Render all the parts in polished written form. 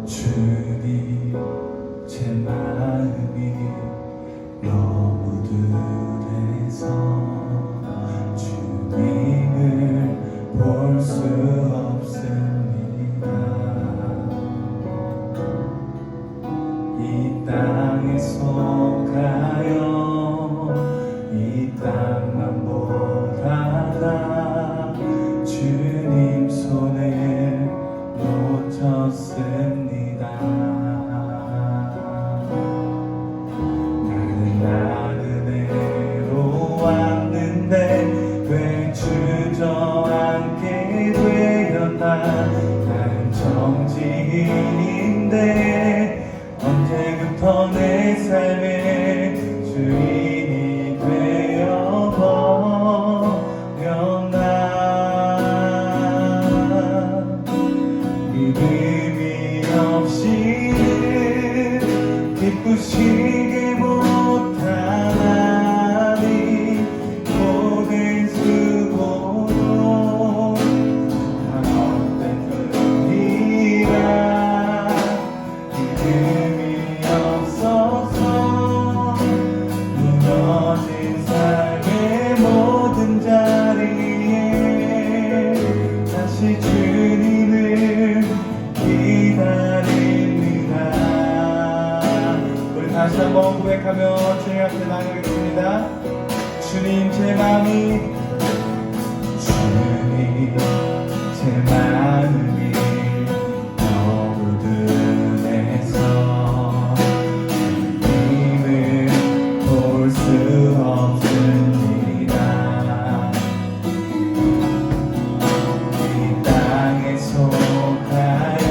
주님, 제 마음이 너무 둔해서 주님을 볼 수 없습니다. 이 땅에 속하여 이 땅만 보다가 주님 손을 놓쳤습니다. 나는 은혜로 왔는데 왜 주저앉게 되었나. 나는 정직인인데 언제부터 내 삶의 주인이 되어버렸나. 믿음이 없이는 기쁘시게 못하나니 모든 수고로 다 헛된 뿐이라. 믿음이 없어서 무너진 삶의 모든 자리에 다시 주님을 기다립니다. 우리 다시 한번 고백하며 주님 앞에 나가겠습니다. 주님, 제 마음이 주님, 제 마음이 너무 둔해서 주님을 볼 수 없습니다. 이 땅에 속하여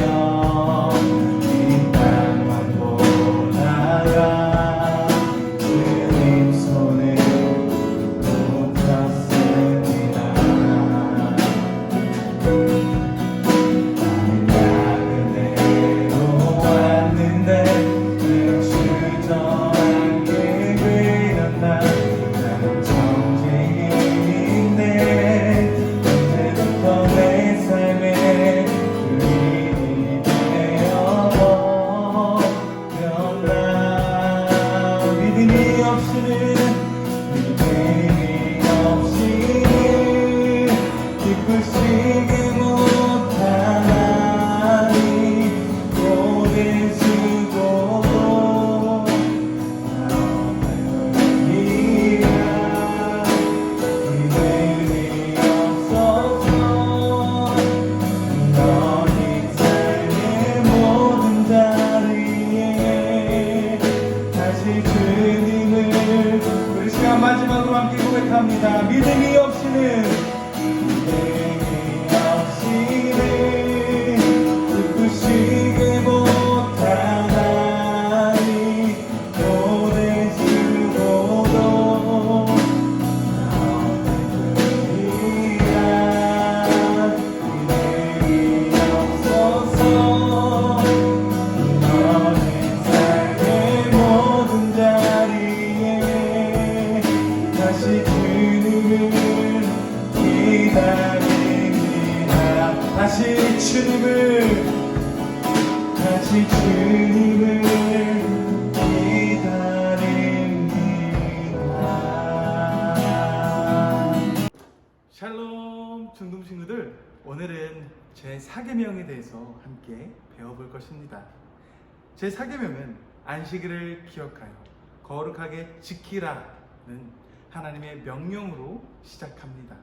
이 땅만 보다가 주님 손을 놓쳤습니다. 나는 은혜로 왔는데 왜 주저앉게 되었나. 나는 정직인인데 언제부터 내 삶의 주인이 되어버렸나. 믿음이 없이는 기쁘시게 못하나니 모든 수고로 다 헛된 뿐이라. 믿음이 없어서 무너진 삶의 모든 자리에 다시 주님을. 우리 시간 마지막으로 함께 고백합니다. 믿음이 없이는 기쁘시게 못하나니 모든 수고로 다 헛된 뿐이라. 믿음이 없어서 무너진 삶의 모든 자리에 다시 주님을 기다립니다. 다시 주님을 기다립니다. 샬롬 중동 친구들, 오늘은 제 사계명에 대해서 함께 배워볼 것입니다. 제 사계명은 안식일을 기억하여 거룩하게 지키라는 하나님의 명령으로 시작합니다.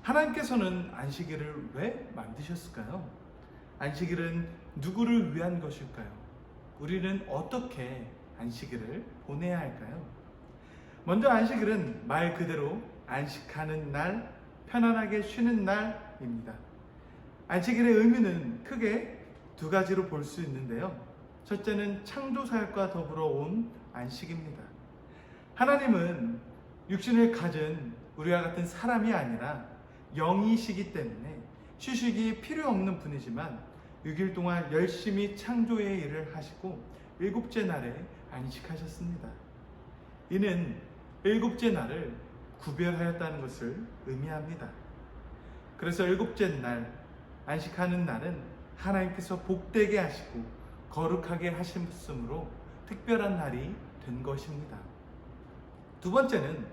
하나님께서는 안식일을 왜 만드셨을까요? 안식일은 누구를 위한 것일까요? 우리는 어떻게 안식일을 보내야 할까요? 먼저 안식일은 말 그대로 안식하는 날, 편안하게 쉬는 날입니다. 안식일의 의미는 크게 두 가지로 볼 수 있는데요. 첫째는 창조 사역과 더불어 온 안식입니다. 하나님은 육신을 가진 우리와 같은 사람이 아니라 영이시기 때문에 휴식이 필요 없는 분이지만 6일 동안 열심히 창조의 일을 하시고 일곱째 날에 안식하셨습니다. 이는 일곱째 날을 구별하였다는 것을 의미합니다. 그래서 일곱째 날, 안식하는 날은 하나님께서 복되게 하시고 거룩하게 하심으로 특별한 날이 된 것입니다. 두 번째는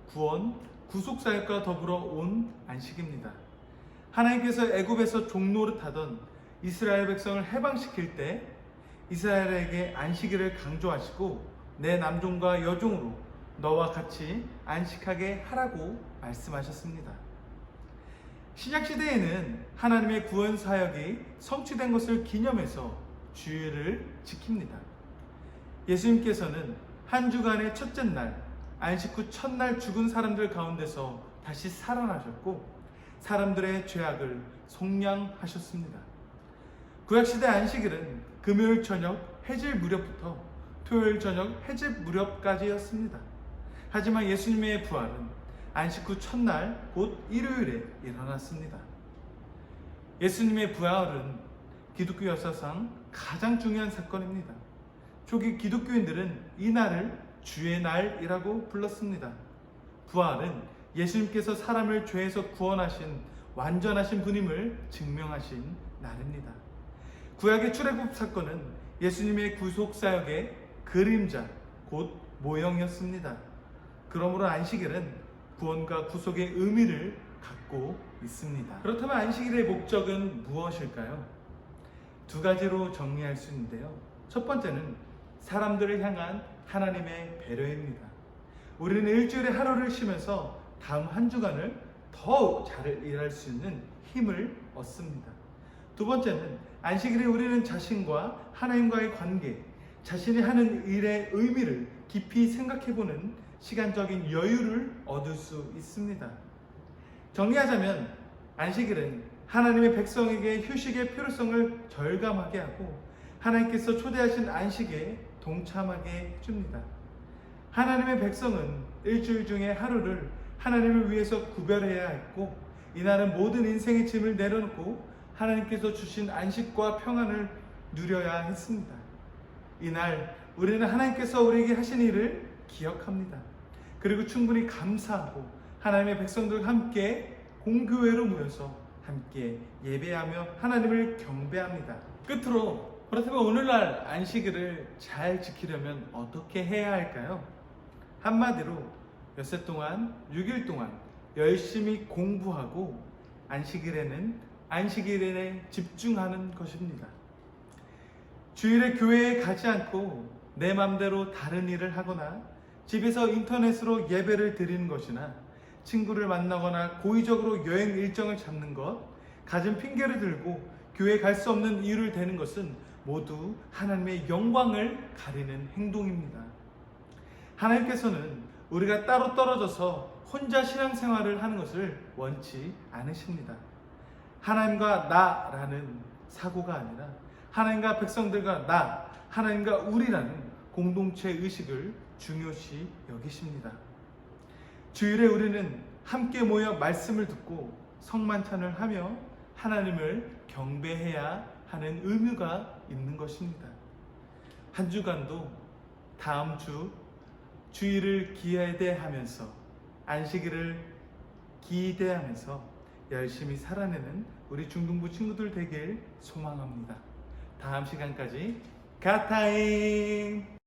구원, 구속사역과 더불어 온 안식입니다. 하나님께서 애굽에서 종노릇하던 이스라엘 백성을 해방시킬 때 이스라엘에게 안식일을 강조하시고 내 남종과 여종으로 너와 같이 안식하게 하라고 말씀하셨습니다. 신약시대에는 하나님의 구원 사역이 성취된 것을 기념해서 주일을 지킵니다. 예수님께서는 한 주간의 첫째 날, 안식 후 첫날 죽은 사람들 가운데서 다시 살아나셨고 사람들의 죄악을 속량하셨습니다. 구약시대 안식일은 금요일 저녁 해질 무렵부터 토요일 저녁 해질 무렵까지였습니다. 하지만 예수님의 부활은 안식 후 첫날 곧 일요일에 일어났습니다. 예수님의 부활은 기독교 역사상 가장 중요한 사건입니다. 초기 기독교인들은 이 날을 주의 날이라고 불렀습니다. 부활은 예수님께서 사람을 죄에서 구원하신 완전하신 분임을 증명하신 날입니다. 구약의 출애굽 사건은 예수님의 구속사역의 그림자, 곧 모형이었습니다. 그러므로 안식일은 구원과 구속의 의미를 갖고 있습니다. 그렇다면 안식일의 목적은 무엇일까요? 두 가지로 정리할 수 있는데요. 첫 번째는 사람들을 향한 하나님의 배려입니다. 우리는 일주일에 하루를 쉬면서 다음 한 주간을 더 잘 일할 수 있는 힘을 얻습니다. 두 번째는 안식일에 우리는 자신과 하나님과의 관계, 자신이 하는 일의 의미를 깊이 생각해보는 시간적인 여유를 얻을 수 있습니다. 정리하자면 안식일은 하나님의 백성에게 휴식의 필요성을 절감하게 하고 하나님께서 초대하신 안식에 동참하게 해줍니다. 하나님의 백성은 일주일 중에 하루를 하나님을 위해서 구별해야 했고 이날은 모든 인생의 짐을 내려놓고 하나님께서 주신 안식과 평안을 누려야 했습니다. 이날 우리는 하나님께서 우리에게 하신 일을 기억합니다. 그리고 충분히 감사하고 하나님의 백성들과 함께 공교회로 모여서 함께 예배하며 하나님을 경배합니다. 끝으로 그렇다면 오늘날 안식일을 잘 지키려면 어떻게 해야 할까요? 한마디로 엿새 동안 6일 동안 열심히 공부하고 안식일에 집중하는 것입니다. 주일에 교회에 가지 않고 내 맘대로 다른 일을 하거나 집에서 인터넷으로 예배를 드리는 것이나 친구를 만나거나 고의적으로 여행 일정을 잡는 것, 가진 핑계를 들고 교회에 갈 수 없는 이유를 대는 것은 모두 하나님의 영광을 가리는 행동입니다. 하나님께서는 우리가 따로 떨어져서 혼자 신앙생활을 하는 것을 원치 않으십니다. 하나님과 나라는 사고가 아니라 하나님과 백성들과 하나님과 우리라는 공동체 의식을 중요시 여기십니다. 주일에 우리는 함께 모여 말씀을 듣고 성만찬을 하며 하나님을 경배해야 하는 의무가 있는 것입니다. 한 주간도 다음 주 주일을 기대하면서 안식일을 기대하면서 열심히 살아내는 우리 중등부 친구들 되길 소망합니다. 다음 시간까지 갓타임!